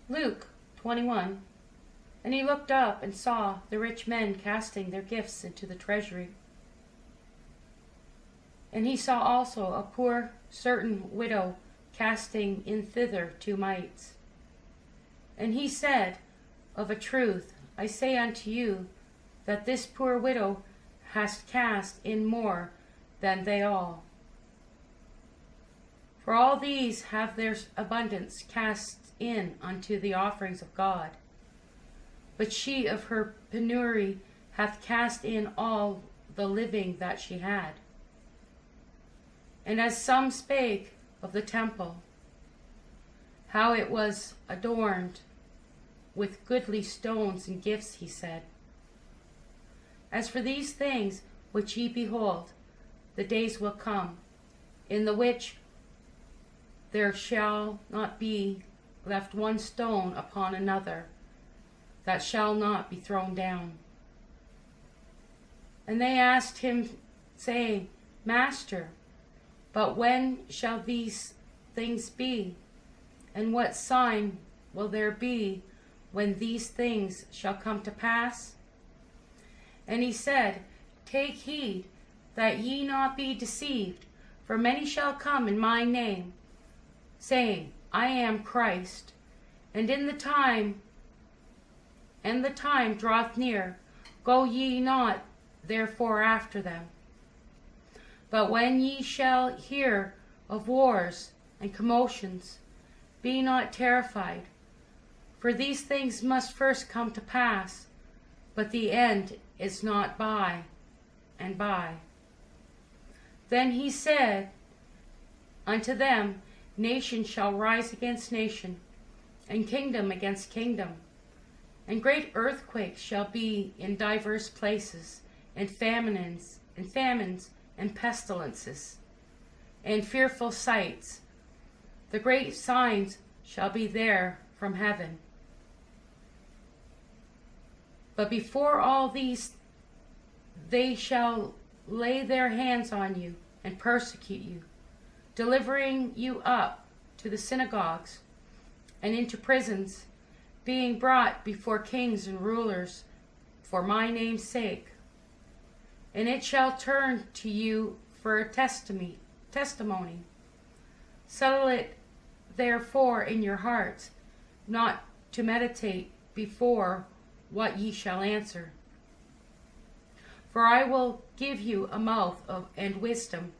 Luke 21. And he looked up and saw the rich men casting their gifts into the treasury. And he saw also a poor certain widow casting in thither 2 mites. And he said, Of a truth, I say unto you, that this poor widow hath cast in more than they all. For all these have their abundance cast in unto the offerings of God. But she of her penury hath cast in all the living that she had. And as some spake of the temple, how it was adorned with goodly stones and gifts, he said, As for these things which ye behold, the days will come, in the which there shall not be left one stone upon another, that shall not be thrown down. And they asked him, saying, Master, but when shall these things be? And what sign will there be when these things shall come to pass? And he said, Take heed that ye not be deceived, for many shall come in my name, saying, I am Christ, and the time draweth near. Go ye not therefore after them. But when ye shall hear of wars and commotions, be not terrified, for these things must first come to pass, but the end is not by and by. Then he said unto them, Nation shall rise against nation, and kingdom against kingdom. And great earthquakes shall be in divers places, and famines, and pestilences, and fearful sights. The great signs shall be there from heaven. But before all these, they shall lay their hands on you, and persecute you, delivering you up to the synagogues, and into prisons, being brought before kings and rulers for my name's sake. And it shall turn to you for a testimony. Settle it therefore in your hearts, not to meditate before what ye shall answer. For I will give you a mouth and wisdom,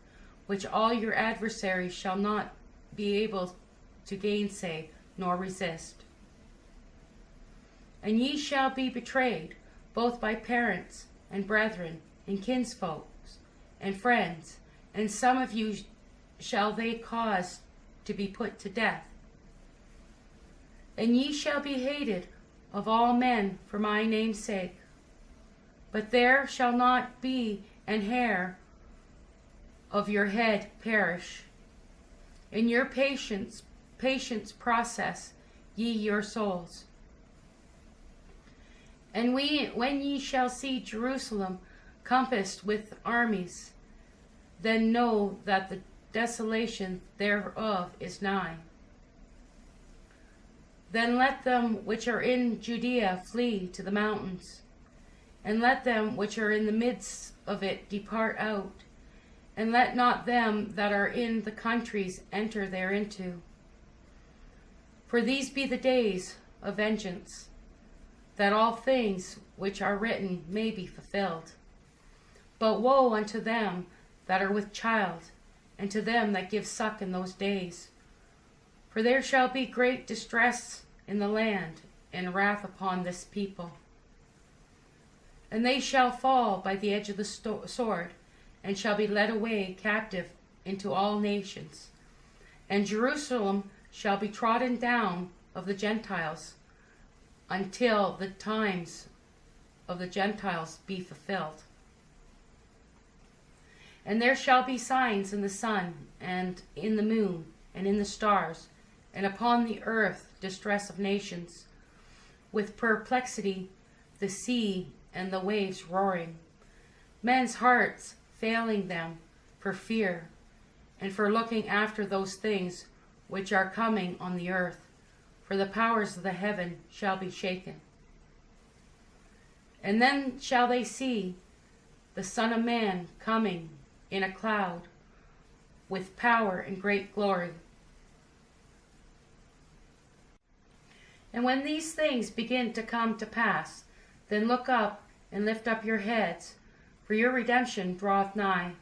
which all your adversaries shall not be able to gainsay nor resist. And ye shall be betrayed, both by parents and brethren and kinsfolks and friends, and some of you shall they cause to be put to death. And ye shall be hated of all men for my name's sake. But there shall not be an hair of your head perish. In your patience process ye your souls. And when ye shall see Jerusalem compassed with armies, then know that the desolation thereof is nigh. Then let them which are in Judea flee to the mountains, and let them which are in the midst of it depart out, and let not them that are in the countries enter thereinto. For these be the days of vengeance, that all things which are written may be fulfilled. But woe unto them that are with child, and to them that give suck in those days. For there shall be great distress in the land, and wrath upon this people. And they shall fall by the edge of the sword, and shall be led away captive into all nations. And Jerusalem shall be trodden down of the Gentiles, until the times of the Gentiles be fulfilled. And there shall be signs in the sun, and in the moon, and in the stars, and upon the earth distress of nations, with perplexity the sea and the waves roaring, men's hearts failing them for fear, and for looking after those things which are coming on the earth, for the powers of the heaven shall be shaken. And then shall they see the Son of Man coming in a cloud with power and great glory. And when these things begin to come to pass, then look up and lift up your heads, for your redemption draweth nigh.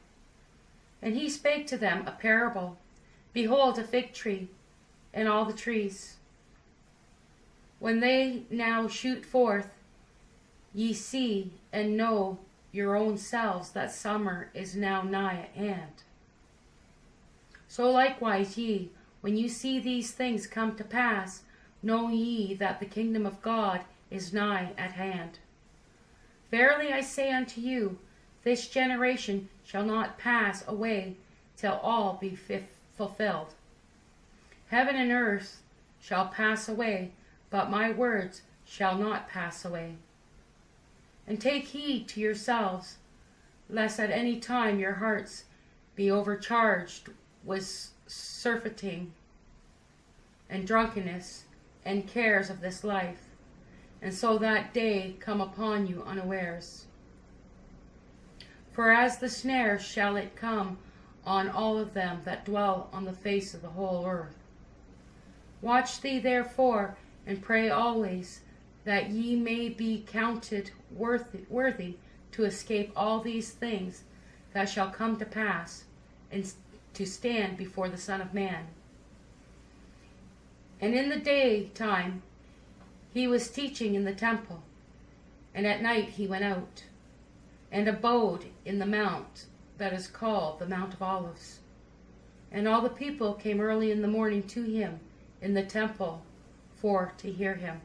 And he spake to them a parable. Behold, a fig tree, and all the trees. When they now shoot forth, ye see and know your own selves that summer is now nigh at hand. So likewise ye, when you see these things come to pass, know ye that the kingdom of God is nigh at hand. Verily I say unto you, this generation shall not pass away till all be fulfilled. Heaven and earth shall pass away, but my words shall not pass away. And take heed to yourselves, lest at any time your hearts be overcharged with surfeiting and drunkenness and cares of this life, and so that day come upon you unawares. For as the snare shall it come on all of them that dwell on the face of the whole earth. Watch thee therefore, and pray always, that ye may be counted worthy to escape all these things that shall come to pass, and to stand before the Son of Man. And in the daytime he was teaching in the temple, and at night he went out, and abode in the mount that is called the Mount of Olives. And all the people came early in the morning to him in the temple for to hear him.